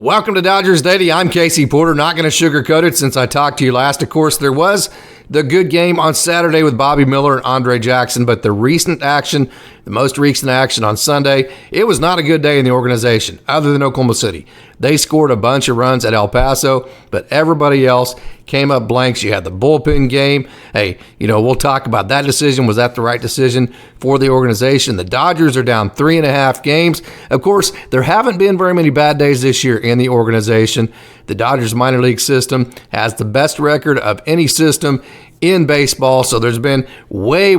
Welcome to Dodgers Daily. I'm Casey Porter. Not going to sugarcoat it since I talked to you last. Of course, there was the good game on Saturday with Bobby Miller and Andre Jackson, but the most recent action on Sunday, it was not a good day in the organization, other than Oklahoma City. They scored a bunch of runs at El Paso, but everybody else came up blanks. You had the bullpen game. Hey, we'll talk about that decision. Was that the right decision for the organization? The Dodgers are down 3.5 games. Of course, there haven't been very many bad days this year in the organization. The Dodgers minor league system has the best record of any system in baseball, so there's been way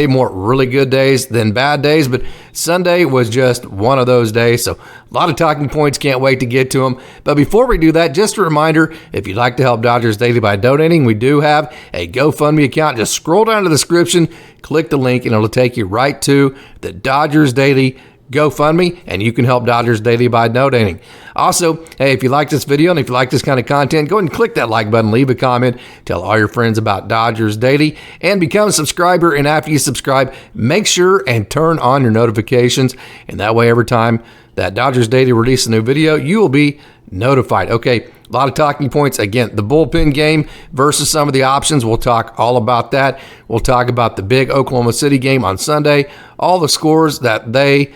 more really good days than bad days, but Sunday was just one of those days, so a lot of talking points. Can't wait to get to them. But before we do that, just a reminder, if you'd like to help Dodgers Daily by donating, we do have a GoFundMe account. Just scroll down to the description, click the link, and it'll take you right to the Dodgers Daily GoFundMe, and you can help Dodgers Daily by donating. Also, hey, if you like this video and if you like this kind of content, go ahead and click that like button, leave a comment, tell all your friends about Dodgers Daily, and become a subscriber. And after you subscribe, make sure and turn on your notifications, and that way every time that Dodgers Daily releases a new video, you will be notified. Okay, a lot of talking points. Again, the bullpen game versus some of the options. We'll talk all about that. We'll talk about the big Oklahoma City game on Sunday, all the scores that they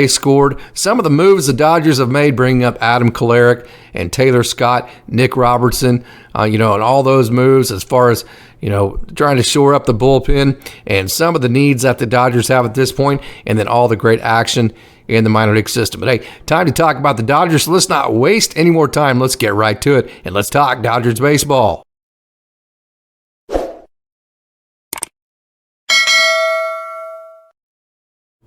scored, some of the moves the Dodgers have made, bringing up Adam Kolarek and Taylor Scott, Nick Robertson, and all those moves as far as, trying to shore up the bullpen and some of the needs that the Dodgers have at this point, and then all the great action in the minor league system. But hey, time to talk about the Dodgers. So let's not waste any more time. Let's get right to it, and let's talk Dodgers baseball.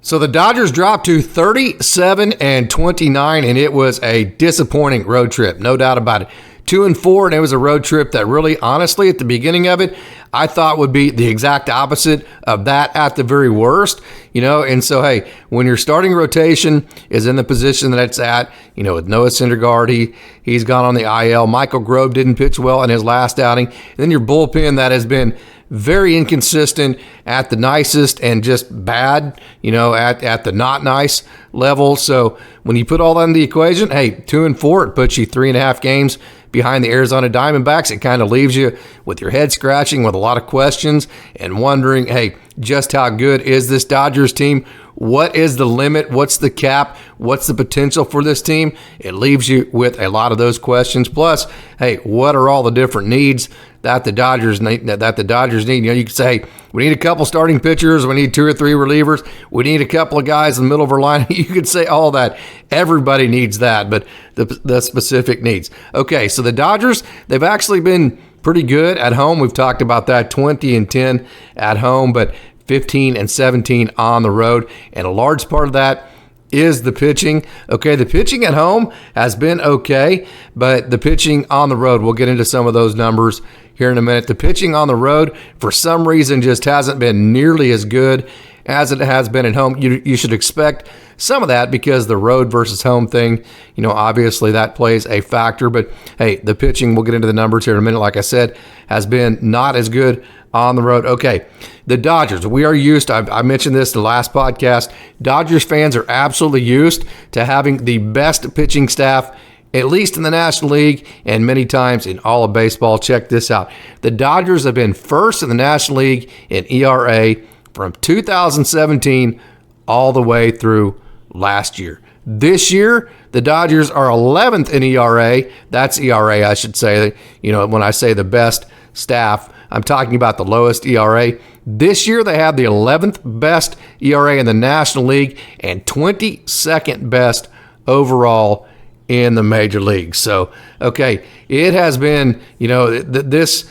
So the Dodgers dropped to 37-29, and it was a disappointing road trip, no doubt about it. 2-4, and it was a road trip that really, honestly, at the beginning of it, I thought would be the exact opposite of that at the very worst, And so, hey, when your starting rotation is in the position that it's at, with Noah Syndergaard, he's gone on the IL. Michael Grove didn't pitch well in his last outing. And then your bullpen that has been very inconsistent at the nicest and just bad, at the not nice level. So when you put all that in the equation, hey, 2-4, it puts you 3.5 games behind the Arizona Diamondbacks. It kind of leaves you with your head scratching with a lot of questions and wondering, hey, just how good is this Dodgers team? What is the limit? What's the cap? What's the potential for this team? It leaves you with a lot of those questions. Plus, hey, what are all the different needs that the Dodgers need? You could say, we need a couple starting pitchers. We need 2 or 3 relievers. We need a couple of guys in the middle of our line. You could say all that. Everybody needs that, but the specific needs. Okay, so the Dodgers, they've actually been pretty good at home. We've talked about that, 20-10 at home, but 15-17 on the road. And a large part of that is the pitching. Okay, the pitching at home has been okay, but the pitching on the road, we'll get into some of those numbers here in a minute. The pitching on the road, for some reason, just hasn't been nearly as good as it has been at home. You should expect some of that because the road versus home thing, obviously that plays a factor. But hey, the pitching, we'll get into the numbers here in a minute, like I said, has been not as good on the road. Okay, the Dodgers, we are used, I mentioned this in the last podcast, Dodgers fans are absolutely used to having the best pitching staff, at least in the National League and many times in all of baseball. Check this out. The Dodgers have been first in the National League in ERA from 2017 all the way through last year. This year, the Dodgers are 11th in ERA. That's ERA, I should say. When I say the best staff, I'm talking about the lowest ERA. This year, they have the 11th best ERA in the National League and 22nd best overall in the major leagues. So, okay, it has been, this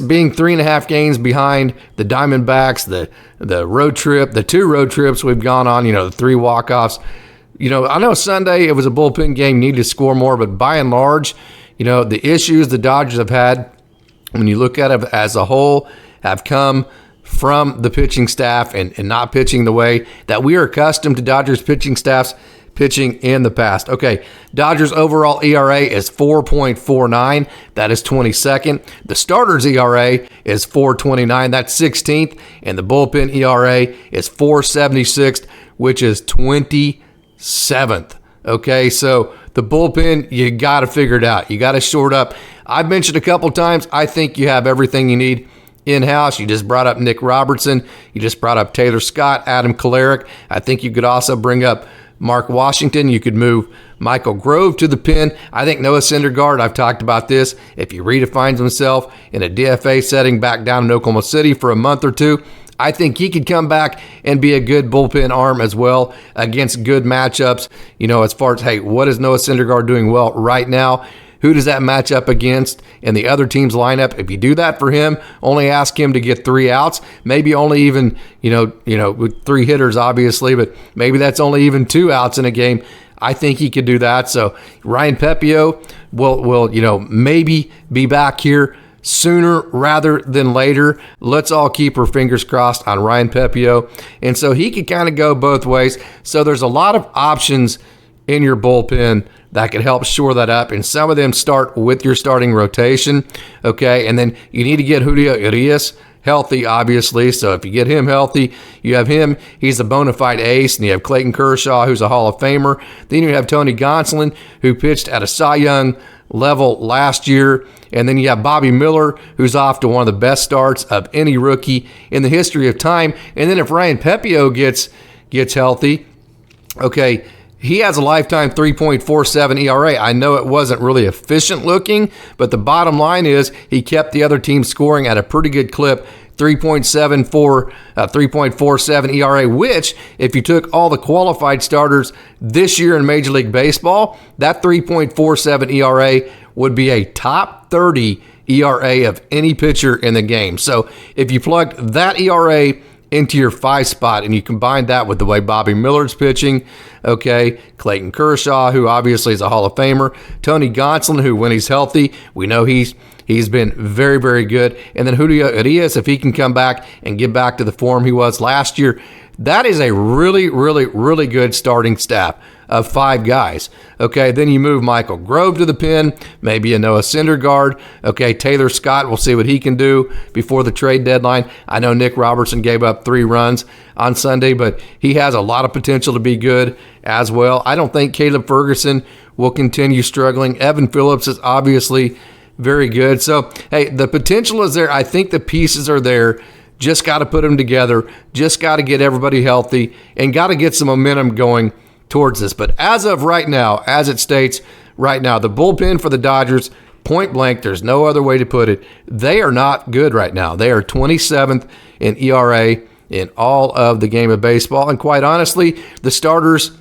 being 3.5 games behind the Diamondbacks, the road trip, the 2 road trips we've gone on, the 3 walk-offs. I know Sunday it was a bullpen game, needed to score more, but by and large, the issues the Dodgers have had, when you look at it as a whole, have come from the pitching staff and not pitching the way that we are accustomed to Dodgers pitching staffs pitching in the past. Okay, Dodgers overall ERA is 4.49. That is 22nd. The starters ERA is 4.29. That's 16th. And the bullpen ERA is 4.76, which is 27th. Okay, so the bullpen, you got to figure it out. You got to shore it up. I've mentioned a couple times, I think you have everything you need in-house. You just brought up Nick Robertson. You just brought up Taylor Scott, Adam Kolarek. I think you could also bring up Mark Washington. You could move Michael Grove to the pen. I think Noah Syndergaard, I've talked about this, if he redefines himself in a DFA setting back down in Oklahoma City for a month or two, I think he could come back and be a good bullpen arm as well against good matchups. As far as, hey, what is Noah Syndergaard doing well right now? Who does that match up against in the other team's lineup? If you do that for him, only ask him to get 3 outs, maybe only even, with 3 hitters, obviously, but maybe that's only even 2 outs in a game. I think he could do that. So Ryan Pepio will maybe be back here sooner rather than later. Let's all keep our fingers crossed on Ryan Pepio. And so he could kind of go both ways. So there's a lot of options in your bullpen that could help shore that up. And some of them start with your starting rotation. Okay. And then you need to get Julio Urias healthy, obviously. So if you get him healthy, you have him. He's a bona fide ace. And you have Clayton Kershaw, who's a Hall of Famer. Then you have Tony Gonsolin, who pitched at a Cy Young level last year. And then you have Bobby Miller, who's off to one of the best starts of any rookie in the history of time. And then if Ryan Pepio gets healthy, okay, he has a lifetime 3.47 ERA. I know it wasn't really efficient looking, but the bottom line is he kept the other team scoring at a pretty good clip, 3.47 ERA, which, if you took all the qualified starters this year in Major League Baseball, that 3.47 ERA would be a top 30 ERA of any pitcher in the game. So if you plugged that ERA into your 5 spot and you combine that with the way Bobby Miller's pitching, okay, Clayton Kershaw, who obviously is a Hall of Famer, Tony Gonsolin, who when he's healthy, we know he's been very, very good, and then Julio Urias, if he can come back and get back to the form he was last year, that is a really, really, really good starting staff of 5 guys. Okay, then you move Michael Grove to the pen, maybe a Noah Syndergaard. Okay, Taylor Scott, we'll see what he can do before the trade deadline. I know Nick Robertson gave up 3 runs on Sunday, but he has a lot of potential to be good as well. I don't think Caleb Ferguson will continue struggling. Evan Phillips is obviously very good. So, hey, the potential is there. I think the pieces are there. Just got to put them together. Just got to get everybody healthy and got to get some momentum going towards this. But as of right now, as it states right now, the bullpen for the Dodgers, point blank, there's no other way to put it, they are not good right now. They are 27th in ERA in all of the game of baseball. And quite honestly, the starters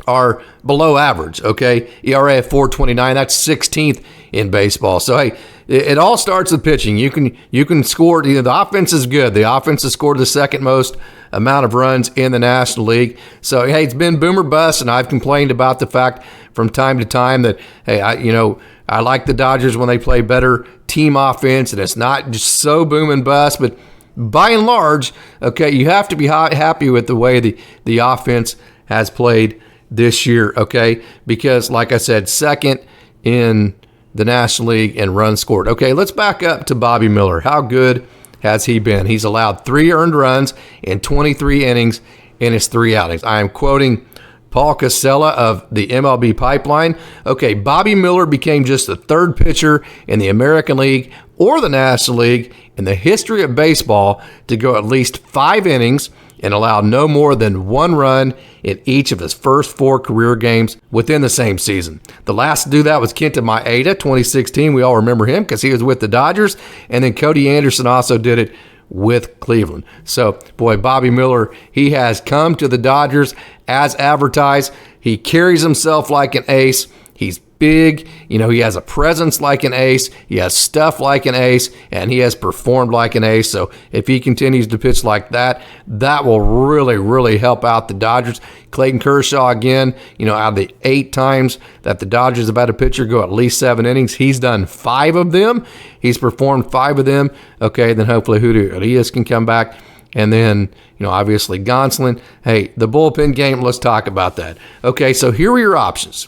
are below average, okay? ERA of 4.29, that's 16th in baseball. So, hey, it all starts with pitching. You can score. The offense is good. The offense has scored the second most amount of runs in the National League. So, hey, it's been boom or bust, and I've complained about the fact from time to time that, hey, I like the Dodgers when they play better team offense, and it's not just so boom and bust, but by and large, okay, you have to be happy with the way the offense has played this year, okay? Because, like I said, second in the National League in runs scored. Okay, let's back up to Bobby Miller. How good has he been? He's allowed 3 earned runs in 23 innings in his 3 outings. I am quoting Paul Casella of the MLB Pipeline. Okay, Bobby Miller became just the 3rd pitcher in the American League or the National League in the history of baseball to go at least 5 innings and allow no more than 1 run in each of his first 4 career games within the same season. The last to do that was Kenta Maeda, 2016. We all remember him because he was with the Dodgers. And then Cody Anderson also did it with Cleveland. So, boy, Bobby Miller, he has come to the Dodgers as advertised. He carries himself like an ace. He's big, he has a presence like an ace, he has stuff like an ace, and he has performed like an ace. So if he continues to pitch like that, that will really, really help out the Dodgers. Clayton Kershaw, again, out of the 8 times that the Dodgers have had a pitcher go at least 7 innings, he's done 5 of them. He's performed 5 of them. Okay, then hopefully Julio Urias can come back. And then, obviously Gonsolin. Hey, the bullpen game, let's talk about that. Okay, so here are your options.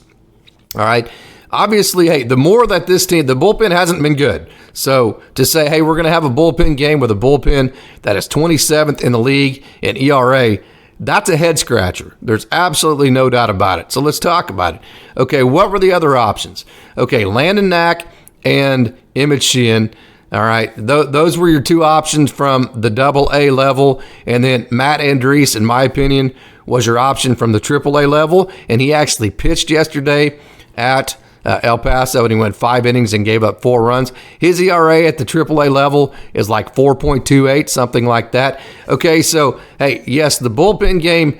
All right. Obviously, hey, the more that this team, the bullpen hasn't been good. So to say, hey, we're going to have a bullpen game with a bullpen that is 27th in the league in ERA, That's a head scratcher. There's absolutely no doubt about it. So let's talk about it. Okay, what were the other options? Okay, landonknack and emmetsheehan. All right, those were your two options from the AA level. And then Matt Andriese, in my opinion, was your option from the AAA level. And he actually pitched yesterday at El Paso, and he went 5 innings and gave up 4 runs. His ERA at the AAA level is like 4.28, something like that. Okay, so, hey, yes, the bullpen game,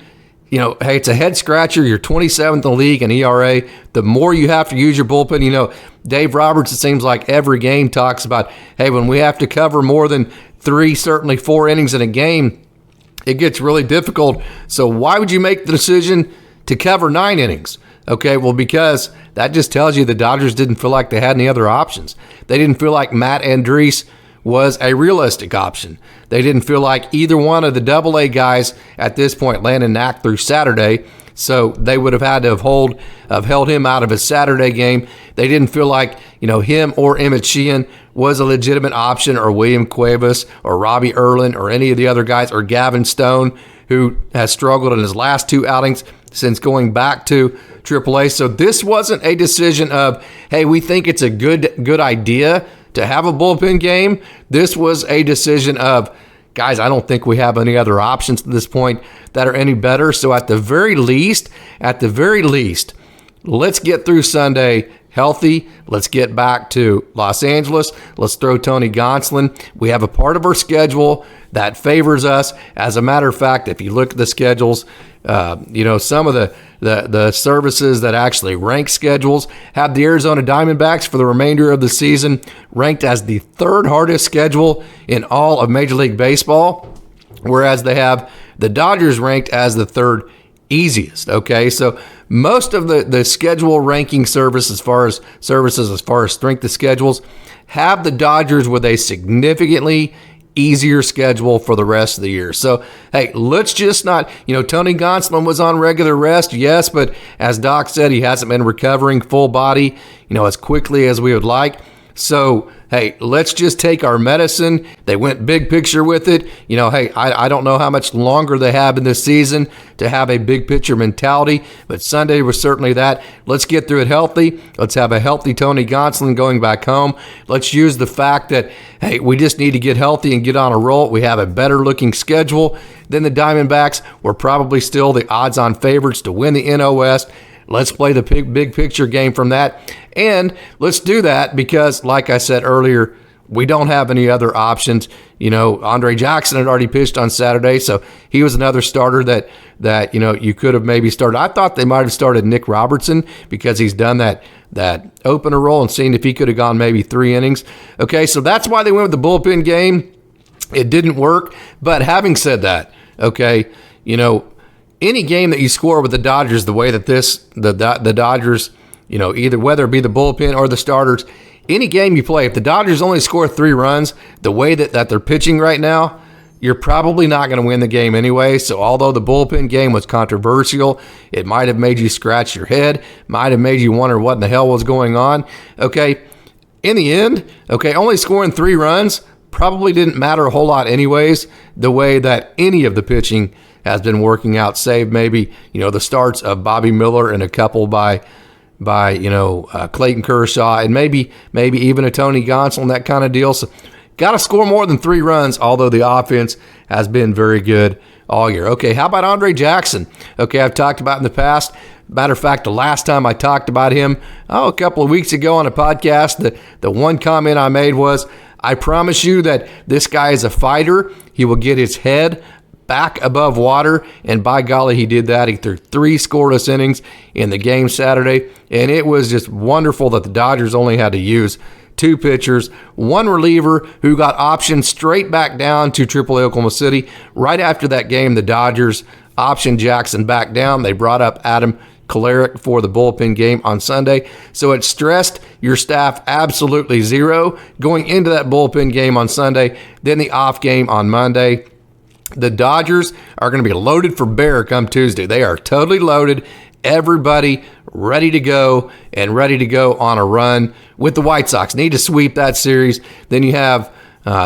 hey, it's a head scratcher. You're 27th in the league in ERA. The more you have to use your bullpen, Dave Roberts, it seems like every game talks about, hey, when we have to cover more than 3, certainly 4 innings in a game, it gets really difficult. So why would you make the decision to cover 9 innings? Okay, well, because that just tells you the Dodgers didn't feel like they had any other options. They didn't feel like Matt Andriese was a realistic option. They didn't feel like either one of the AA guys at this point, landonknack through Saturday, so they would have had to have held him out of his Saturday game. They didn't feel like, him or emmetsheehan was a legitimate option, or William Cuevas or Robbie Erlin or any of the other guys, or Gavin Stone, who has struggled in his last 2 outings since going back to AAA. So this wasn't a decision of, hey, we think it's a good idea to have a bullpen game. This was a decision of, guys, I don't think we have any other options at this point that are any better. So at the very least, let's get through Sunday healthy. Let's get back to Los Angeles. Let's throw Tony Gonsolin. We have a part of our schedule that favors us. As a matter of fact, if you look at the schedules, some of the services that actually rank schedules have the Arizona Diamondbacks for the remainder of the season ranked as the 3rd hardest schedule in all of Major League Baseball, whereas they have the Dodgers ranked as the 3rd easiest. Okay, so most of the schedule ranking services as far as strength of schedules have the Dodgers with a significantly easier schedule for the rest of the year. So, hey, let's just not, Tony Gonsolin was on regular rest, yes, but as Doc said, he hasn't been recovering full body, as quickly as we would like. So, hey, let's just take our medicine. They went big picture with it. Hey, I don't know how much longer they have in this season to have a big picture mentality, but Sunday was certainly that. Let's get through it healthy. Let's have a healthy Tony Gonsolin going back home. Let's use the fact that, hey, we just need to get healthy and get on a roll. We have a better looking schedule than the Diamondbacks. We're probably still the odds-on favorites to win the NL West. Let's play the big picture game from that. And let's do that because, like I said earlier, we don't have any other options. Andre Jackson had already pitched on Saturday, so he was another starter that you could have maybe started. I thought they might have started Nick Robertson because he's done that opener role and seen if he could have gone maybe 3 innings. Okay, so that's why they went with the bullpen game. It didn't work. But having said that, okay, any game that you score with the Dodgers the way that the Dodgers, either whether it be the bullpen or the starters, any game you play, if the Dodgers only score 3 runs, the way that they're pitching right now, you're probably not going to win the game anyway. So although the bullpen game was controversial, it might have made you scratch your head, might have made you wonder what in the hell was going on. Okay, in the end, only scoring 3 runs probably didn't matter a whole lot anyways, the way that any of the pitching has been working out, save maybe, the starts of Bobby Miller and a couple by Clayton Kershaw and maybe even a Tony Gonsolin, that kind of deal. So got to score more than 3 runs, although the offense has been very good all year. Okay, how about Andre Jackson? Okay, I've talked about in the past. Matter of fact, the last time I talked about him, a couple of weeks ago on a podcast, the one comment I made was, I promise you that this guy is a fighter. He will get his head back above water, and by golly, he did that. He threw 3 scoreless innings in the game Saturday, and it was just wonderful that the Dodgers only had to use 2 pitchers, 1 reliever who got optioned straight back down to AAA Oklahoma City. Right after that game, the Dodgers optioned Jackson back down. They brought up Adam Kolarek for the bullpen game on Sunday. So it stressed your staff absolutely zero going into that bullpen game on Sunday, then the off game on Monday. The Dodgers are going to be loaded for bear come Tuesday. They are totally loaded. Everybody ready to go and ready to go on a run with the White Sox. Need to sweep that series. Then you have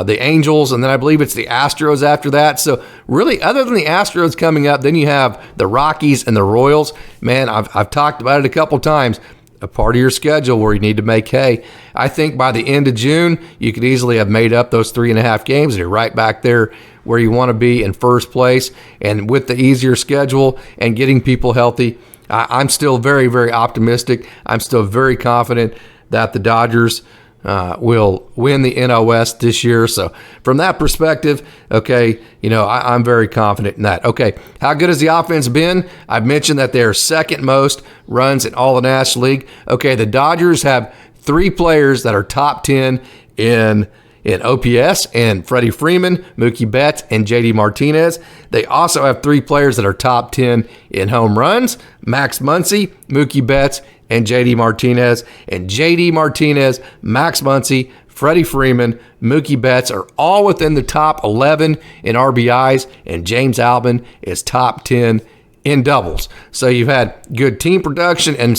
the Angels, and then I believe it's the Astros after that. So really, other than the Astros coming up, then you have the Rockies and the Royals. Man, I've talked about it a couple times. A part of your schedule where you need to make hay. I think by the end of June, you could easily have made up those 3.5 games, and you're right back there where you want to be in first place. And with the easier schedule and getting people healthy, I'm still very, very optimistic. I'm still very confident that the Dodgers will win the NL West this year. So from that perspective, okay, I'm very confident in that. Okay, how good has the offense been? I've mentioned that they're second most runs in all the National League. Okay, the Dodgers have 3 players that are top 10 in OPS, and Freddie Freeman, Mookie Betts, and JD Martinez. They also have 3 players that are top 10 in home runs, Max Muncy, Mookie Betts, and JD Martinez. And JD Martinez, Max Muncy, Freddie Freeman, Mookie Betts are all within the top 11 in RBIs, and James Albin is top 10 in doubles. So you've had good team production and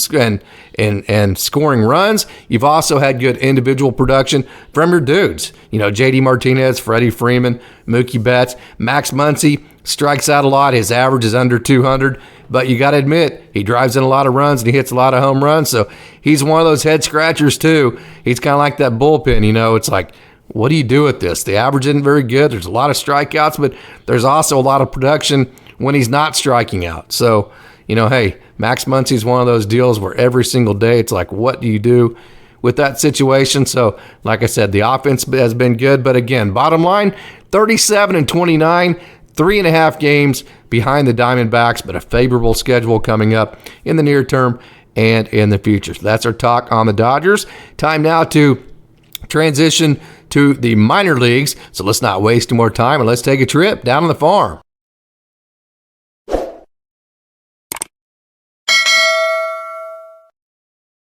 scoring runs. You've also had good individual production from your dudes. JD Martinez, Freddie Freeman, Mookie Betts, Max Muncy strikes out a lot. His average is under 200, but you got to admit, he drives in a lot of runs and he hits a lot of home runs. So he's one of those head scratchers too. He's kind of like that bullpen. It's like, what do you do with this? The average isn't very good. There's a lot of strikeouts, but there's also a lot of production when he's not striking out. So, hey, Max Muncy's one of those deals where every single day it's like, what do you do with that situation? So, like I said, the offense has been good. But again, bottom line, 37-29, 3.5 games behind the Diamondbacks, but a favorable schedule coming up in the near term and in the future. So that's our talk on the Dodgers. Time now to transition to the minor leagues. So let's not waste any more time and let's take a trip down on the farm.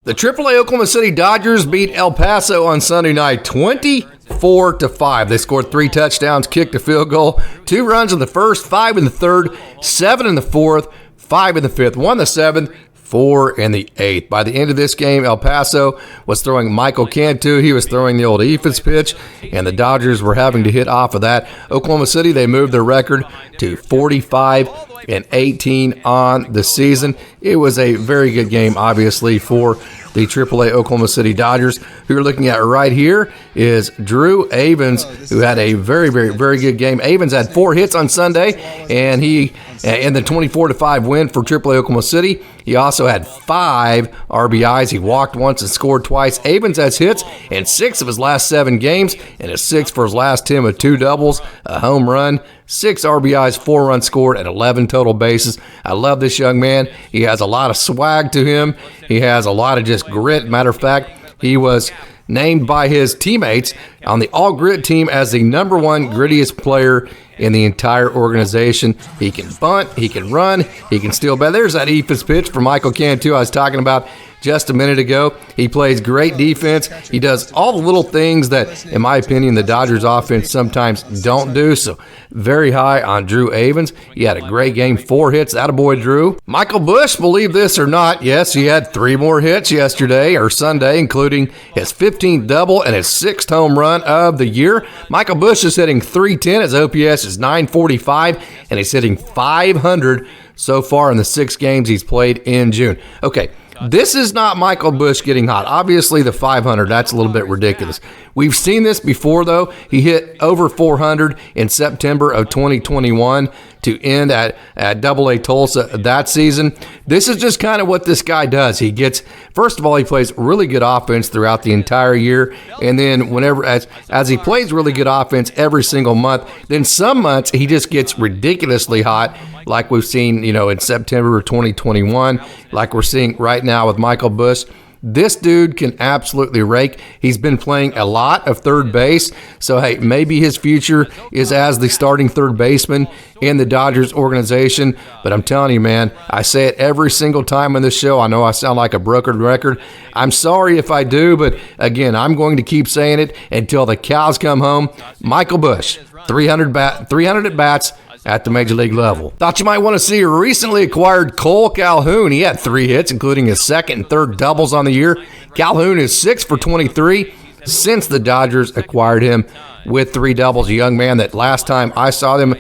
The AAA Oklahoma City Dodgers beat El Paso on Sunday night 24-5. They scored 3 touchdowns, kicked a field goal, 2 runs in the first, 5 in the third, 7 in the fourth, 5 in the fifth, 1 in the seventh, 4 in the eighth. By the end of this game, El Paso was throwing Michael Cantu. He was throwing the old Ephus pitch, and the Dodgers were having to hit off of that. Oklahoma City, they moved their record to 45-18 on the season. It was a very good game, obviously, for the AAA Oklahoma City Dodgers. Who you're looking at right here is Drew Avans, who had a very, very, very good game. Avans had 4 hits on Sunday, and he in the 24-5 win for AAA Oklahoma City. He also had 5 RBIs. He walked once and scored twice. Avans has hits in 6 of his last 7 games, and a 6 for his last 10 with 2 doubles, a home run, 6 RBIs, 4 runs scored, and 11 total bases. I love this young man. He has a lot of swag to him. He has a lot of just grit. Matter of fact, he was named by his teammates on the all-grit team as the number 1 grittiest player in the entire organization. He can bunt, he can run, he can steal base. There's that Ephus pitch for Michael Cantu I was talking about just a minute ago. He plays great defense. He does all the little things that, in my opinion, the Dodgers offense sometimes don't do. So very high on Drew Avans. He had a great game, 4 hits. Attaboy, Drew. Michael Busch, believe this or not, yes, he had 3 more hits yesterday or Sunday, including his 15th double and his 6th home run of the year. Michael Busch is hitting .310. His OPS is .945, and he's hitting .500 so far in the 6 games he's played in June. Okay. This is not Michael Busch getting hot. Obviously, the .500, that's a little bit ridiculous. We've seen this before, though. He hit over .400 in September of 2021 to end at AA Tulsa that season. This is just kind of what this guy does. He gets, first of all, he plays really good offense throughout the entire year, and then whenever, as he plays really good offense every single month, then some months he just gets ridiculously hot, like we've seen, in September of 2021, like we're seeing right now with Michael Busch. This dude can absolutely rake. He's been playing a lot of third base, so hey, maybe his future is as the starting third baseman in the Dodgers organization. But I'm telling you, man, I say it every single time on this show. I know I sound like a broken record. I'm sorry if I do, but again, I'm going to keep saying it until the cows come home. Michael Busch, 300 at bats at the major league level. Thought you might want to see a recently acquired Kolecalhoun. He had 3 hits, including his 2nd and 3rd doubles on the year. Calhoun is 6 for 23, since the Dodgers acquired him with 3 doubles. A young man that last time I saw him,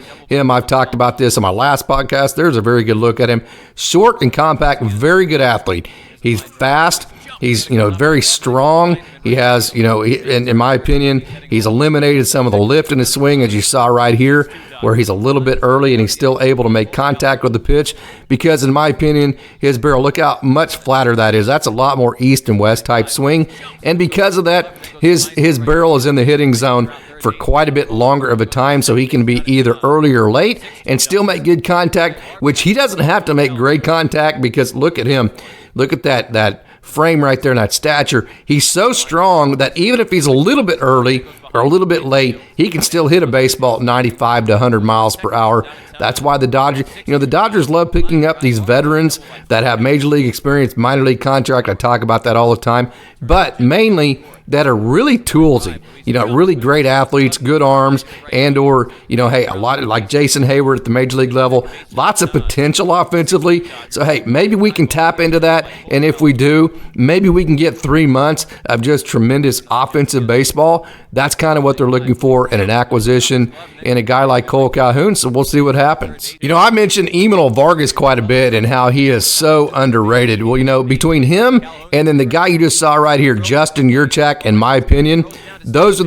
I've talked about this on my last podcast. There's a very good look at him. Short and compact, very good athlete. He's fast. He's, very strong. He has, in my opinion, he's eliminated some of the lift in his swing, as you saw right here, where he's a little bit early and he's still able to make contact with the pitch because, in my opinion, his barrel, look how much flatter that is. That's a lot more east and west type swing. And because of that, his barrel is in the hitting zone for quite a bit longer of a time, so he can be either early or late and still make good contact, which he doesn't have to make great contact because look at him. Look at that frame right there and that stature. He's so strong that even if he's a little bit early or a little bit late, he can still hit a baseball at 95 to 100 miles per hour. That's why the Dodgers love picking up these veterans that have major league experience, minor league contract. I talk about that all the time, but mainly that are really toolsy, really great athletes, good arms, and or, a lot of, like Jason Hayward at the major league level, lots of potential offensively. So, hey, maybe we can tap into that. And if we do, maybe we can get 3 months of just tremendous offensive baseball. That's kind of what they're looking for in an acquisition in a guy like Kolecalhoun. So we'll see what happens. I mentioned Emil Vargas quite a bit and how he is so underrated. Well, between him and then the guy you just saw right here, Justinyurchak, in my opinion, those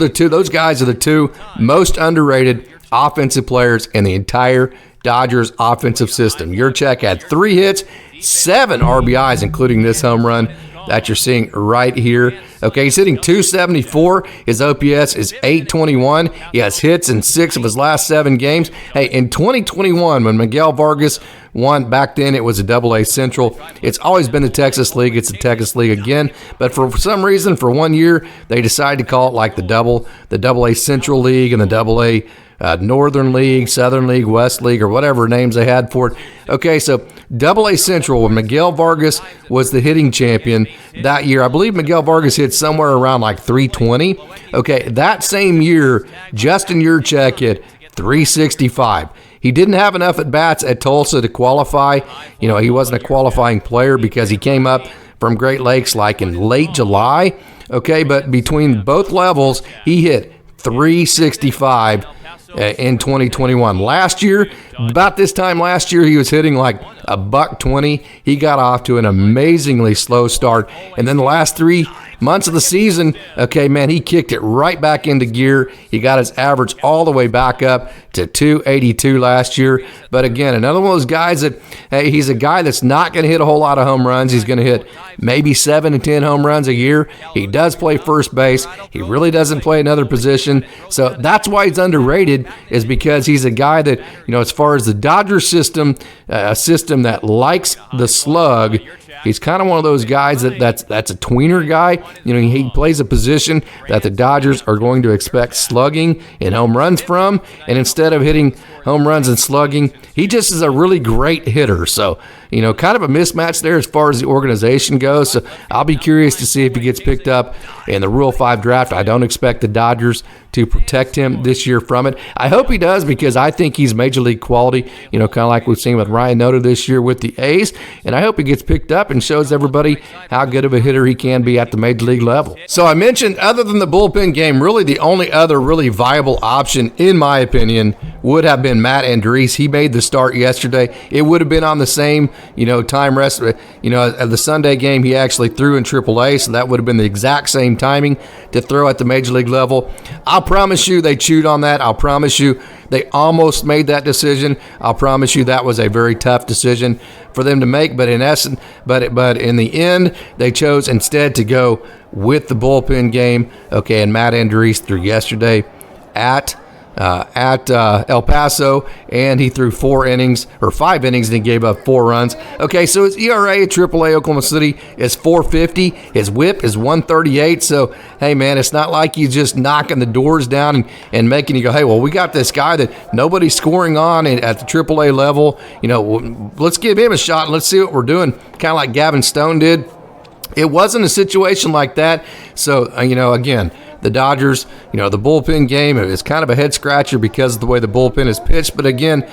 guys are the 2 most underrated offensive players in the entire Dodgers offensive system. Yurchak had 3 hits, 7 RBIs, including this home run that you're seeing right here. Okay, he's hitting .274. His OPS is .821. He has hits in 6 of his last 7 games. Hey, in 2021, when Miguel Vargas won, back then it was a AA Central. It's always been the Texas League. It's the Texas League again. But for some reason, for 1 year, they decided to call it like the AA Central League and the AA Northern League, Southern League, West League, or whatever names they had for it. Okay, so AA Central, when Miguel Vargas was the hitting champion that year, I believe Miguel Vargas hit somewhere around like 320. Okay, that same year, Justinyurchak hit 365. He didn't have enough at-bats at Tulsa to qualify. He wasn't a qualifying player because he came up from Great Lakes like in late July. Okay, but between both levels, he hit 365 in 2021. Last year, about this time last year, he was hitting like a $120. He got off to an amazingly slow start. And then the last 3 months of the season, he kicked it right back into gear. He got his average all the way back up to 282 last year. But again, another one of those guys that, hey, he's a guy that's not going to hit a whole lot of home runs. He's going to hit maybe 7 to 10 home runs a year. He does play first base. He really doesn't play another position. So that's why he's underrated, is because he's a guy that, as far as the Dodgers system, a system that likes the slug, he's kind of one of those guys that's a tweener guy. He plays a position that the Dodgers are going to expect slugging and home runs from, and instead of hitting home runs and slugging, he just is a really great hitter. So, kind of a mismatch there as far as the organization goes. So I'll be curious to see if he gets picked up in the Rule 5 draft. I don't expect the Dodgers to protect him this year from it. I hope he does, because I think he's major league quality, kind of like we've seen with Ryan Noda this year with the A's, and I hope he gets picked up and shows everybody how good of a hitter he can be at the major league level. So I mentioned, other than the bullpen game, really the only other really viable option, in my opinion, would have been Matt Andriese. He made the start yesterday. It would have been on the same, time rest, at the Sunday game, he actually threw in AAA, so that would have been the exact same timing to throw at the major league level. I'll promise you they chewed on that. I'll promise you they almost made that decision. I'll promise you that was a very tough decision for them to make, but in essence, but in the end, they chose instead to go with the bullpen game. Okay, and Matt Andriese threw yesterday at El Paso, and he threw 5 innings, and he gave up 4 runs. Okay, so his ERA at AAA Oklahoma City is 4.50. His WHIP is 138. So, hey, man, it's not like he's just knocking the doors down and making you go, hey, well, we got this guy that nobody's scoring on at the AAA level. Let's give him a shot and let's see what we're doing, kind of like Gavin Stone did. It wasn't a situation like that. So, again, the Dodgers, the bullpen game is kind of a head scratcher because of the way the bullpen is pitched. But again,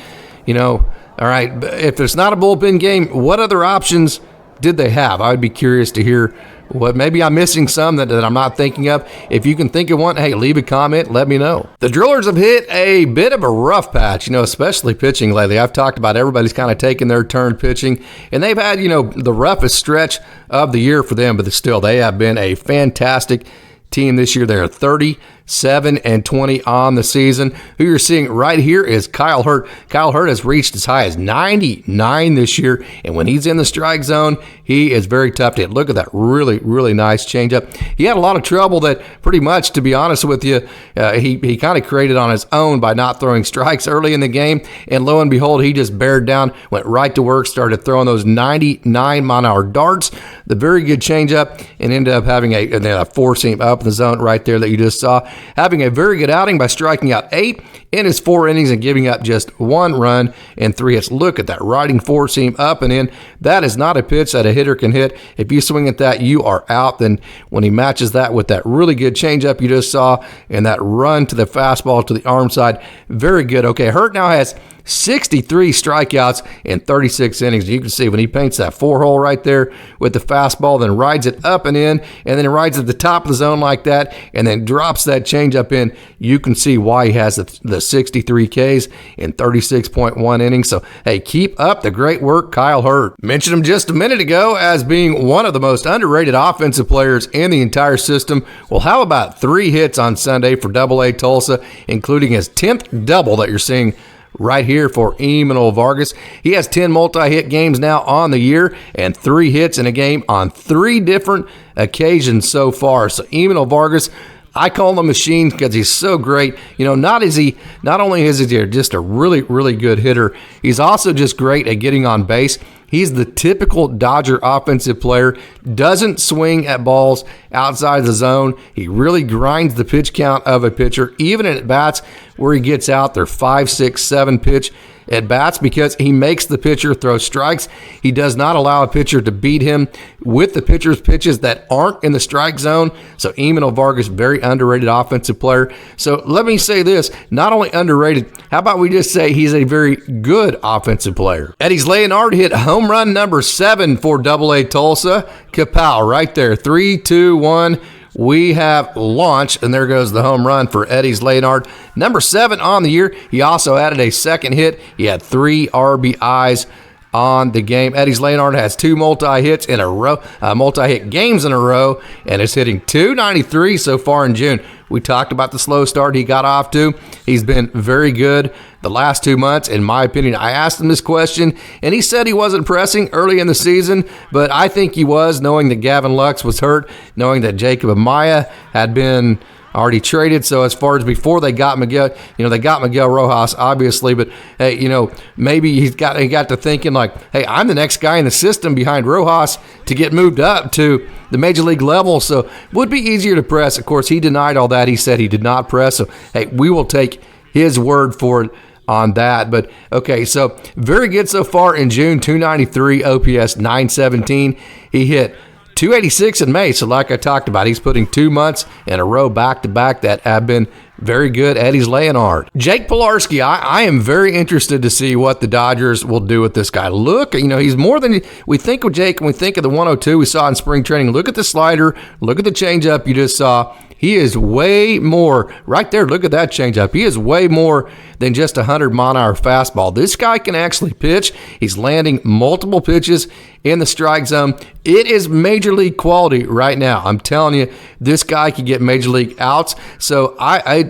all right, if it's not a bullpen game, what other options did they have? I would be curious to hear what maybe I'm missing some that I'm not thinking of. If you can think of one, hey, leave a comment, let me know. The Drillers have hit a bit of a rough patch, especially pitching lately. I've talked about everybody's kind of taking their turn pitching, and they've had, the roughest stretch of the year for them, but still, they have been a fantastic team this year. They're 37-20 on the season. Who you're seeing right here is Kyle Hurt. Kyle Hurt has reached as high as 99 this year, and when he's in the strike zone, he is very tough to hit. Look at that really, really nice changeup. He had a lot of trouble that pretty much, to be honest with you, he kind of created on his own by not throwing strikes early in the game, and lo and behold, he just bared down, went right to work, started throwing those 99-mile-an-hour darts, the very good changeup, and ended up having a four-seam up in the zone right there that you just saw. Having a very good outing by striking out 8 in his 4 innings and giving up just 1 run and 3 hits. Look at that riding four-seam up and in. That is not a pitch that a hitter can hit. If you swing at that, you are out. Then when he matches that with that really good changeup you just saw and that run to the fastball to the arm side, very good. Okay, Hurt now has 63 strikeouts in 36 innings. You can see when he paints that 4-hole right there with the fastball, then rides it up and in, and then rides at the top of the zone like that, and then drops that changeup in. You can see why he has the 63 Ks in 36.1 innings. So, hey, keep up the great work, Kyle Hurt. Mentioned him just a minute ago as being one of the most underrated offensive players in the entire system. Well, how about 3 hits on Sunday for AA Tulsa, including his 10th double that you're seeing right here for Emanuel Vargas. He has 10 multi-hit games now on the year and 3 hits in a game on 3 different occasions so far. So Emanuel Vargas, I call him a machine because he's so great. Not only is he just a really, really good hitter, he's also just great at getting on base. He's the typical Dodger offensive player, doesn't swing at balls outside the zone. He really grinds the pitch count of a pitcher, even at bats where he gets out there 5, 6, 7 pitch at bats, because he makes the pitcher throw strikes. He does not allow a pitcher to beat him with the pitcher's pitches that aren't in the strike zone. So Emanuel Vargas, very underrated offensive player. So let me say this, not only underrated, how about we just say he's a very good offensive player. Eddie's Leonard hit home run number 7 for AA Tulsa. Kapow, right there, 3, 2, 1. We have launched, and there goes the home run for Eddie's Leonard. Number 7 on the year. He also added a second hit. He had 3 RBIs on the game. Eddie's Leonard has 2 multi-hits in a row, multi-hit games in a row, and is hitting .293 so far in June. We talked about the slow start he got off to. He's been very good the last 2 months, in my opinion. I asked him this question, and he said he wasn't pressing early in the season, but I think he was, knowing that Gavin Lux was hurt, knowing that Jacob Amaya had been already traded. So as far as before they got Miguel, they got Miguel Rojas, obviously, but hey, maybe he got to thinking like, hey, I'm the next guy in the system behind Rojas to get moved up to the major league level. So would be easier to press. Of course, he denied all that. He said he did not press. So hey, we will take his word for it on that. But okay, so very good so far in June, 293 OPS, 917. He hit 286 in May, so like I talked about, he's putting 2 months in a row back-to-back that have been very good. Eddie's Leonard. Jakepilarski, I am very interested to see what the Dodgers will do with this guy. Look, he's more than we think of Jake when we think of the 102 we saw in spring training. Look at the slider. Look at the changeup you just saw. He is way more, right there, look at that changeup. He is way more than just a 100-mile-an-hour fastball. This guy can actually pitch. He's landing multiple pitches in the strike zone. It is major league quality right now. I'm telling you, this guy can get major league outs. So,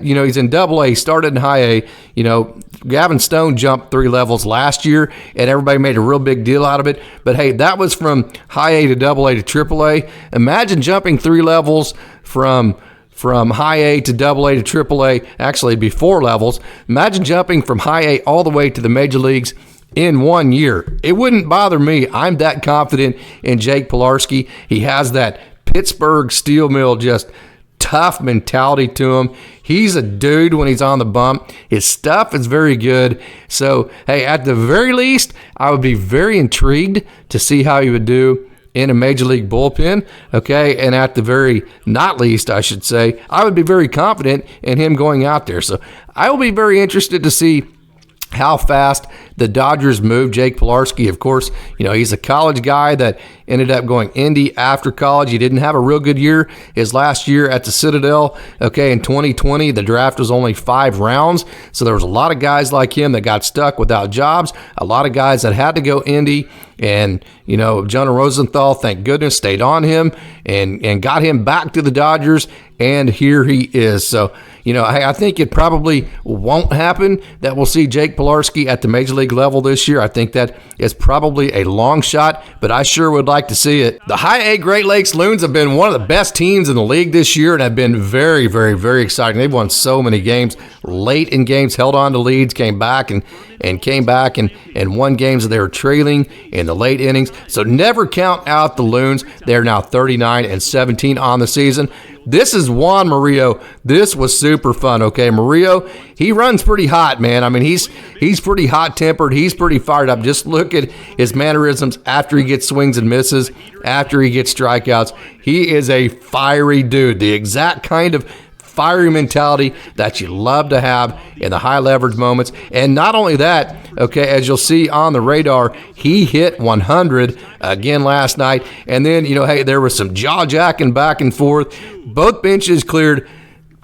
he's in AA. He started in high A. Gavin Stone jumped 3 levels last year, and everybody made a real big deal out of it. But, hey, that was from high A to AA to AAA. Imagine jumping 3 levels from high A to AA to AAA, actually be 4 levels. Imagine jumping from high A all the way to the major leagues in 1 year. It wouldn't bother me. I'm that confident in Jakepilarski. He has that Pittsburgh steel mill, just tough mentality to him. He's a dude when he's on the bump. His stuff is very good. So, hey, at the very least, I would be very intrigued to see how he would do in a major league bullpen, okay? And at the very not least, I should say, I would be very confident in him going out there. So I will be very interested to see how fast the Dodgers moved Jakepilarski. Of course, he's a college guy that ended up going Indy after college. He didn't have a real good year his last year at the Citadel. Okay, in 2020, the draft was only 5 rounds, so there was a lot of guys like him that got stuck without jobs, a lot of guys that had to go Indy, and, Jonah Rosenthal, thank goodness, stayed on him and got him back to the Dodgers, and here he is. So, I think it probably won't happen that we'll see Jakepilarski at the major league level this year. I think that is probably a long shot, but I sure would like to see it. The High A Great Lakes Loons have been one of the best teams in the league this year and have been very, very, very exciting. They've won so many games, late in games, held on to leads, came back and won games that they were trailing in the late innings. So never count out the Loons. They're now 39-17 on the season. This is Juan Morillo. This was super fun, okay? Morillo, he runs pretty hot, man. I mean, he's pretty hot-tempered. He's pretty fired up. Just look at his mannerisms after he gets swings and misses, after he gets strikeouts. He is a fiery dude, the exact kind of fiery mentality that you love to have in the high leverage moments. And not only that, okay, as you'll see on the radar, he hit 100 again last night. And then, hey, there was some jaw-jacking back and forth. Both benches cleared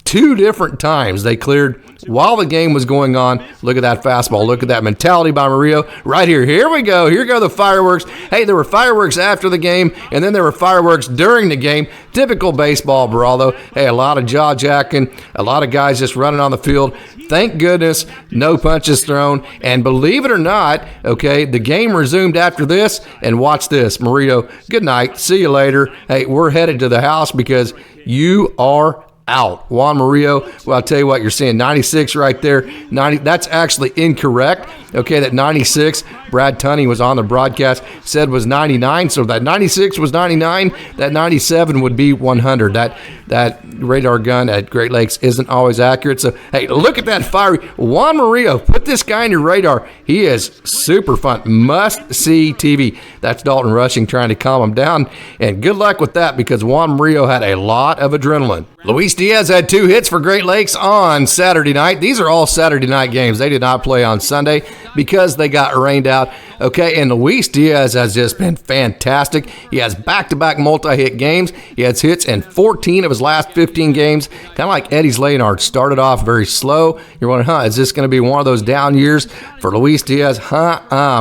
2 different times. They cleared while the game was going on. Look at that fastball. Look at that mentality by Morillo right here. Here we go. Here go the fireworks. Hey, there were fireworks after the game, and then there were fireworks during the game. Typical baseball brawl, though. Hey, a lot of jaw-jacking, a lot of guys just running on the field. Thank goodness, no punches thrown. And believe it or not, okay, the game resumed after this. And watch this. Morillo, good night. See you later. Hey, we're headed to the house because you are out. Juan Morillo, well, I'll tell you what, you're seeing 96 right there. 90, that's actually incorrect. Okay, that 96, Brad Tunney was on the broadcast, said was 99. So that 96 was 99. That 97 would be 100. That radar gun at Great Lakes isn't always accurate. So, hey, look at that fiery Juan Morillo. Put this guy on your radar. He is super fun. Must-see TV. That's Dalton Rushing trying to calm him down. And good luck with that because Juan Morillo had a lot of adrenaline. Luisdiaz had 2 hits for Great Lakes on Saturday night. These are all Saturday night games. They did not play on Sunday because they got rained out. Okay, and Luisdiaz has just been fantastic. He has back-to-back multi-hit games. He has hits in 14 of his last 15 games. Kind of like Eddie's Leonard. Started off very slow. You're wondering, is this going to be one of those down years for Luisdiaz?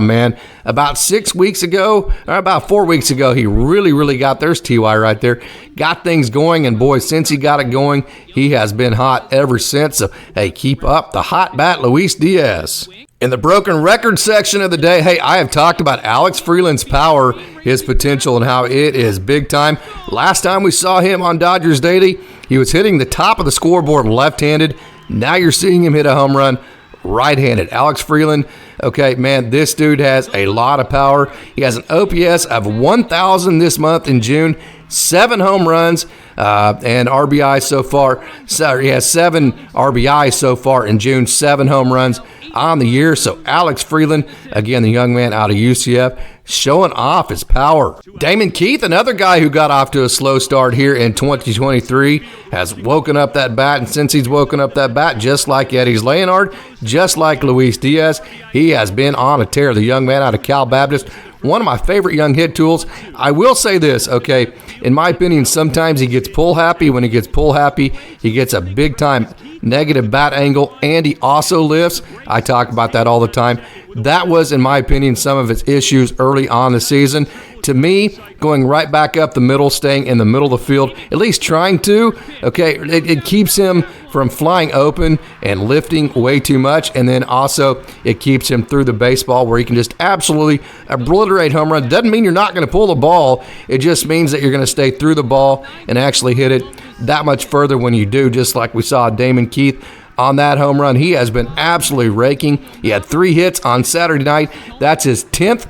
Man. About 6 weeks ago, or about 4 weeks ago, he really got, there's TY right there, got things going, and boy, since he got it going, he has been hot ever since. So, hey, keep up the hot bat, Luisdiaz. In the broken record section of the day, hey, I have talked about Alexfreeland's power, his potential, and how it is big time. Last time we saw him on Dodgers Daily, he was hitting the top of the scoreboard left-handed. Now you're seeing him hit a home run right-handed. Alexfreeland, okay, man, this dude has a lot of power. He has an OPS of 1,000 this month in June, 7 home runs, and RBI so far. So he has 7 RBI so far in June, 7 home runs on the year. So Alexfreeland, again, the young man out of UCF, showing off his power. Damonkeith, another guy who got off to a slow start here in 2023, has woken up that bat, and since he's woken up that bat, just like Eddie's Leonard, just like Luisdiaz, he has been on a tear. The young man out of Cal Baptist, one of my favorite young hit tools. I will say this, okay, in my opinion, sometimes he gets pull happy. When he gets pull happy, he gets a big time negative bat angle, and he also lifts. I talk about that all the time. That was, in my opinion, some of his issues early on the season. To me, going right back up the middle, staying in the middle of the field, at least trying to, okay, it keeps him from flying open and lifting way too much, and then also it keeps him through the baseball where he can just absolutely obliterate home runs. Doesn't mean you're not going to pull the ball. It just means that you're going to stay through the ball and actually hit it that much further when you do, just like we saw Damonkeith on that home run. He has been absolutely raking. He had 3 hits on Saturday night. That's his 10th.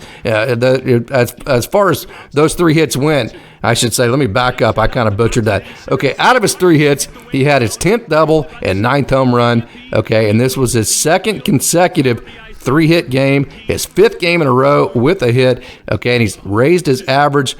As far as those 3 hits went, I should say, let me back up. I kind of butchered that. Okay, out of his 3 hits, he had his 10th double and 9th home run. Okay, and this was his 2nd consecutive 3-hit game, his 5th game in a row with a hit. Okay, and he's raised his average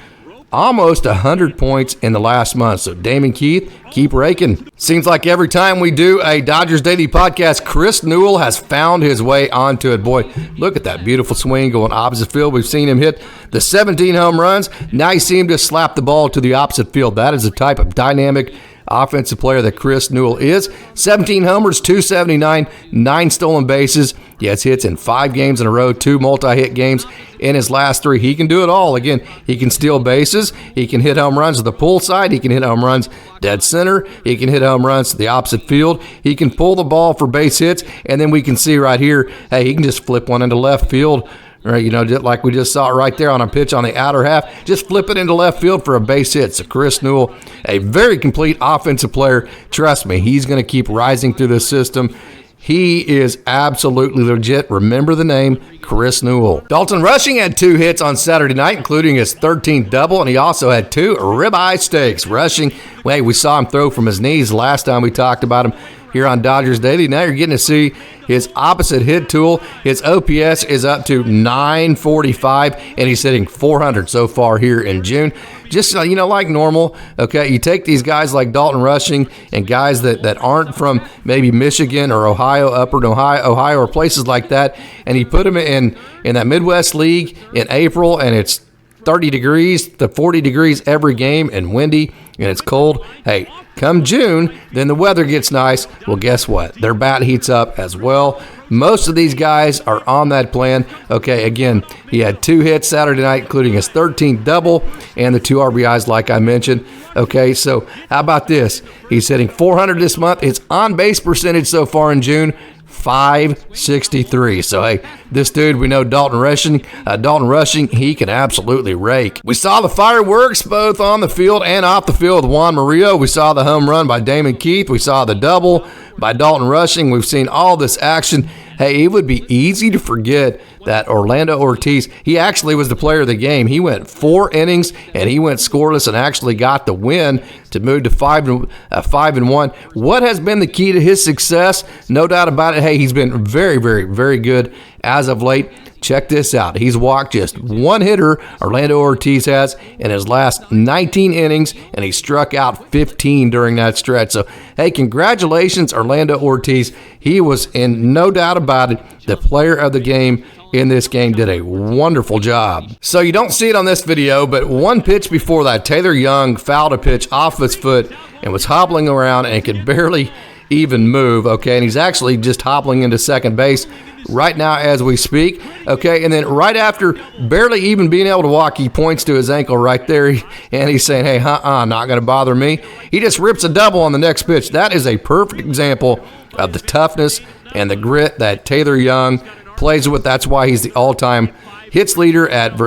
almost 100 points in the last month. So damonkeith, keep raking. Seems like every time we do a Dodgers Daily podcast, chrisnewell has found his way onto it. Boy, look at that beautiful swing going opposite field. We've seen him hit the 17 home runs. Now you see him just slap the ball to the opposite field. That is the type of dynamic offensive player that chrisnewell is. 17 homers, 279, 9 stolen bases. He has hits in 5 games in a row, 2 multi-hit games in his last 3. He can do it all. Again, he can steal bases. He can hit home runs to the pull side. He can hit home runs dead center. He can hit home runs to the opposite field. He can pull the ball for base hits. And then we can see right here, hey, he can just flip one into left field. Right, just like we just saw it right there on a pitch on the outer half. Just flip it into left field for a base hit. So chrisnewell, a very complete offensive player. Trust me, he's going to keep rising through this system. He is absolutely legit. Remember the name, chrisnewell. Daltonrushing had 2 hits on Saturday night, including his 13th double, and he also had 2 ribeye steaks. Rushing, well, we saw him throw from his knees last time we talked about him here on Dodgers Daily. Now you're getting to see his opposite hit tool. His OPS is up to 945, and he's hitting 400 so far here in June. Just, like normal, okay, you take these guys like Daltonrushing and guys that aren't from maybe Michigan or Ohio, Upper Ohio, or places like that, and you put them in that Midwest League in April, and it's 30 degrees to 40 degrees every game and windy and it's cold. Hey, come June, then the weather gets nice. Well, guess what? Their bat heats up as well. Most of these guys are on that plan. Okay, again, he had 2 hits Saturday night, including his 13th double and the 2 RBIs like I mentioned. Okay, so how about this? He's hitting 400 this month. His on-base percentage so far in June, 563. So, hey, this dude, we know Daltonrushing, he can absolutely rake. We saw the fireworks both on the field and off the field with Juan Morillo. We saw the home run by damonkeith. We saw the double by Daltonrushing. We've seen all this action. Hey, it would be easy to forget that Orlando Ortiz, he actually was the player of the game. He went 4 innings and he went scoreless and actually got the win to move to 5-1. What has been the key to his success? No doubt about it. Hey, he's been very, very, very good as of late. Check this out. He's walked just 1 hitter, Orlando Ortiz has, in his last 19 innings, and he struck out 15 during that stretch. So, hey, congratulations, Orlando Ortiz. He was, in no doubt about it, the player of the game in this game. Did a wonderful job. So you don't see it on this video, but 1 pitch before that, tayloryoung fouled a pitch off his foot and was hobbling around and could barely even move, okay, and he's actually just hobbling into second base right now as we speak, okay, and then right after barely even being able to walk, he points to his ankle right there, and he's saying, hey, not going to bother me. He just rips a double on the next pitch. That is a perfect example of the toughness and the grit that tayloryoung plays with. That's why he's the all-time hits leader at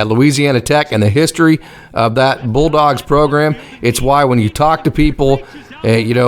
Louisiana Tech and the history of that Bulldogs program. It's why when you talk to people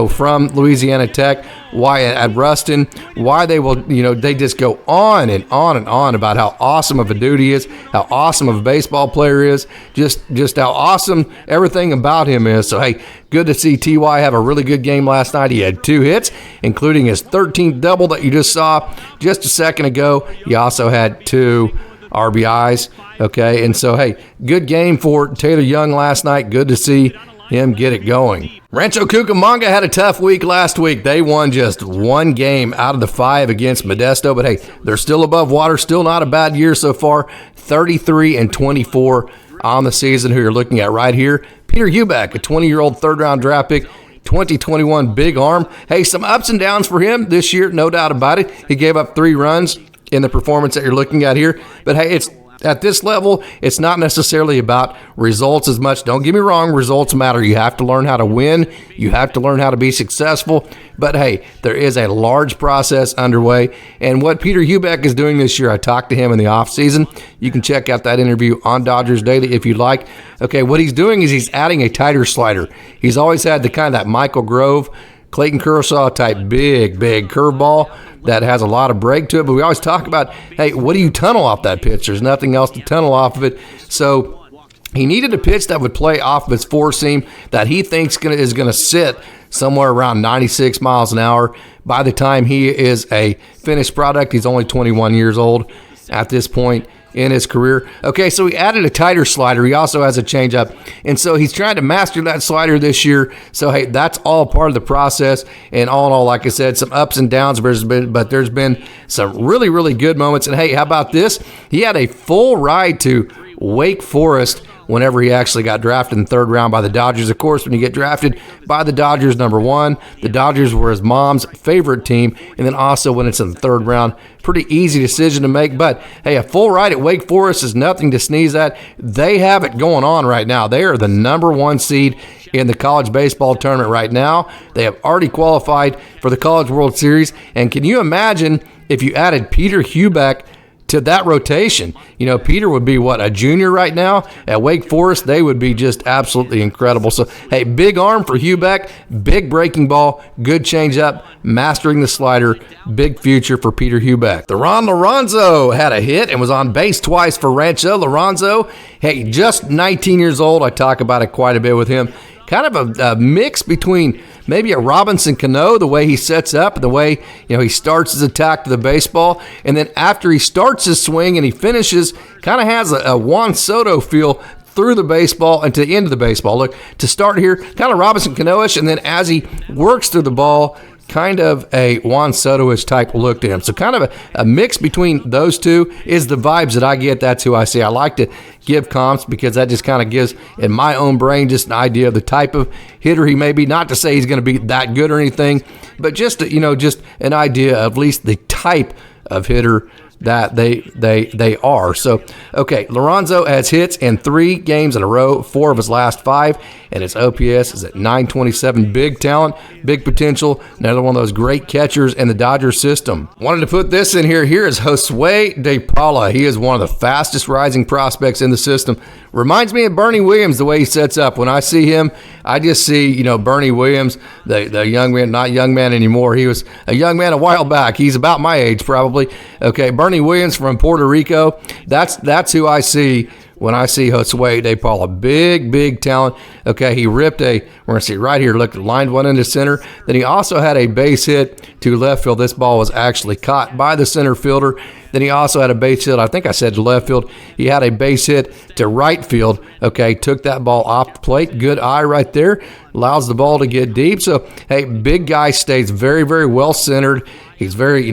from Louisiana Tech, why at Ruston, why they will, they just go on and on and on about how awesome of a dude he is, how awesome of a baseball player he is, just how awesome everything about him is. So, hey, good to see T.Y. have a really good game last night. He had 2 hits, including his 13th double that you just saw just a second ago. He also had 2 RBIs, okay? And so, hey, good game for tayloryoung last night. Good to see him get it going. Rancho Cucamonga had a tough week last week. They won just 1 game out of the 5 against Modesto, but hey, they're still above water. Still not a bad year so far. 33-24 on the season. Who you're looking at right here, peterheubeck, a 20-year-old third-round draft pick, 2021 big arm. Hey, some ups and downs for him this year, no doubt about it. He gave up 3 runs in the performance that you're looking at here, but hey, it's at this level, it's not necessarily about results as much. Don't get me wrong, results matter. You have to learn how to win. You have to learn how to be successful. But hey, there is a large process underway. And what peterheubeck is doing this year, I talked to him in the offseason. You can check out that interview on Dodgers Daily if you like. Okay, what he's doing is he's adding a tighter slider. He's always had the kind of that Michael Grove, Clayton Kershaw type big curveball that has a lot of break to it, but we always talk about, hey, what do you tunnel off that pitch? There's nothing else to tunnel off of it. So he needed a pitch that would play off of his 4-seam that he thinks is going to sit somewhere around 96 miles an hour. By the time he is a finished product, he's only 21 years old at this point. in his career. Okay, so he added a tighter slider. He also has a changeup, and so he's trying to master that slider this year. So hey, that's all part of the process. And all in all, like I said, some ups and downs, but there's been some really, really good moments. And hey, how about this? He had a full ride to Wake Forest whenever he actually got drafted in the third round by the Dodgers. Of course, when you get drafted by the Dodgers, number one, the Dodgers were his mom's favorite team. And then also when it's in the third round, pretty easy decision to make. But hey, a full ride at Wake Forest is nothing to sneeze at. They have it going on right now. They are the number one seed in the college baseball tournament right now. They have already qualified for the College World Series. And can you imagine if you added peterheubeck to that rotation? You know, Peter would be, a junior right now? At Wake Forest, they would be just absolutely incredible. So, hey, big arm for Heubeck, big breaking ball, good changeup, mastering the slider, big future for Peterheubeck. Thayronliranzo had a hit and was on base twice for Rancho. Liranzo, hey, just 19 years old. I talk about it quite a bit with him. Kind of a mix between maybe a Robinson Cano, the way he sets up, the way he starts his attack to the baseball, and then after he starts his swing and he finishes, kind of has a Juan Soto feel through the baseball and to the end of the baseball. Look, to start here, kind of Robinson Cano-ish, and then as he works through the ball, kind of a Juan Soto-ish type look to him. So kind of a mix between those two is the vibes that I get. That's who I see. I like to give comps because that just kind of gives, in my own brain, just an idea of the type of hitter he may be. Not to say he's going to be that good or anything, but just just an idea of at least the type of hitter that they are. So, okay, Liranzo has hits in 3 games in a row, 4 of his last 5, and his OPS is at 927. Big talent, big potential, another one of those great catchers in the Dodgers system. Wanted to put this in here. Here is josuedepaula. He is one of the fastest rising prospects in the system. Reminds me of Bernie Williams, the way he sets up. When I see him, I just see, Bernie Williams, the young man, not young man anymore. He was a young man a while back. He's about my age, probably. Okay, Bernie Williams from Puerto Rico. That's who I see when I see josuedepaula. Big talent. Okay, he ripped we're going to see right here, look, lined one into center. Then he also had a base hit to left field. This ball was actually caught by the center fielder. Then he also had a base hit, I think I said to left field. He had a base hit to right field. Okay, took that ball off the plate. Good eye right there. Allows the ball to get deep. So, hey, big guy, stays very, very well centered. He's very,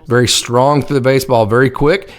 very strong through the baseball, very quick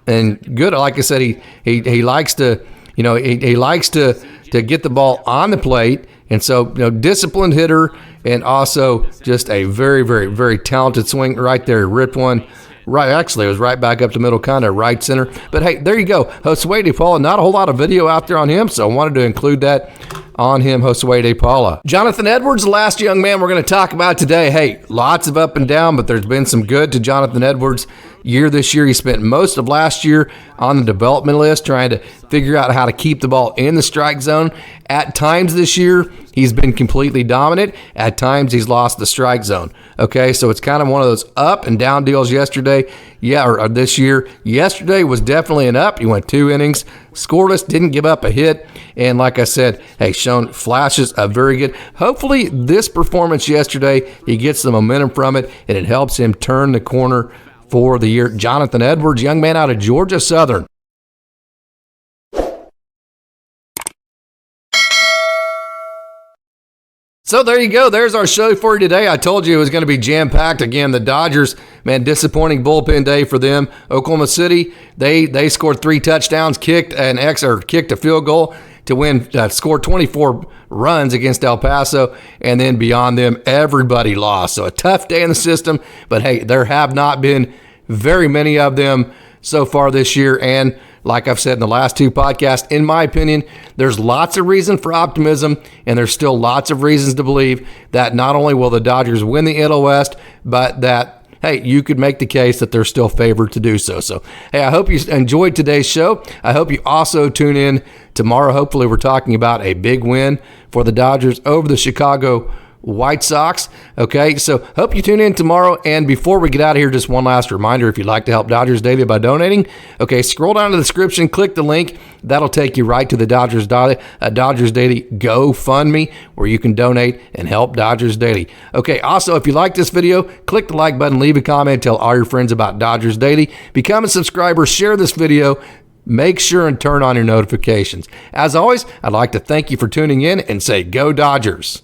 and good. Like I said, he likes to, he likes to get the ball on the plate. And so, disciplined hitter and also just a very, very, very talented swing right there. He ripped one. Right, actually, it was right back up the middle, kind of right center. But hey, there you go. josuedepaula, not a whole lot of video out there on him, so I wanted to include that on him, josuedepaula. Jonathan Edwards, the last young man we're going to talk about today. Hey, lots of up and down, but there's been some good to Jonathan Edwards' year this year. He spent most of last year on the development list trying to figure out how to keep the ball in the strike zone. At times this year, he's been completely dominant. At times, he's lost the strike zone. Okay, so it's kind of one of those up and down deals yesterday. Or this year. Yesterday was definitely an up. He went 2 innings, scoreless, didn't give up a hit. And like I said, hey, shown flashes of very good. Hopefully, this performance yesterday, he gets the momentum from it, and it helps him turn the corner for the year. Jonathan Edwards, young man out of Georgia Southern. So there you go. There's our show for you today. I told you it was going to be jam-packed. Again, the Dodgers, man, disappointing bullpen day for them. Oklahoma City, they scored 3 touchdowns, kicked a field goal to win, scored 24 runs against El Paso, and then beyond them, everybody lost. So a tough day in the system, but hey, there have not been very many of them so far this year, and like I've said in the last 2 podcasts, in my opinion, there's lots of reason for optimism, and there's still lots of reasons to believe that not only will the Dodgers win the NL West, but that, hey, you could make the case that they're still favored to do so. So, hey, I hope you enjoyed today's show. I hope you also tune in tomorrow. Hopefully, we're talking about a big win for the Dodgers over the Chicago White Sox. Okay, so hope you tune in tomorrow. And before we get out of here, just one last reminder, if you'd like to help Dodgers Daily by donating, okay, scroll down to the description, click the link. That'll take you right to the Dodgers Daily GoFundMe, where you can donate and help Dodgers Daily. Okay, also, if you like this video, click the like button, leave a comment, tell all your friends about Dodgers Daily. Become a subscriber, share this video, make sure and turn on your notifications. As always, I'd like to thank you for tuning in and say, go Dodgers.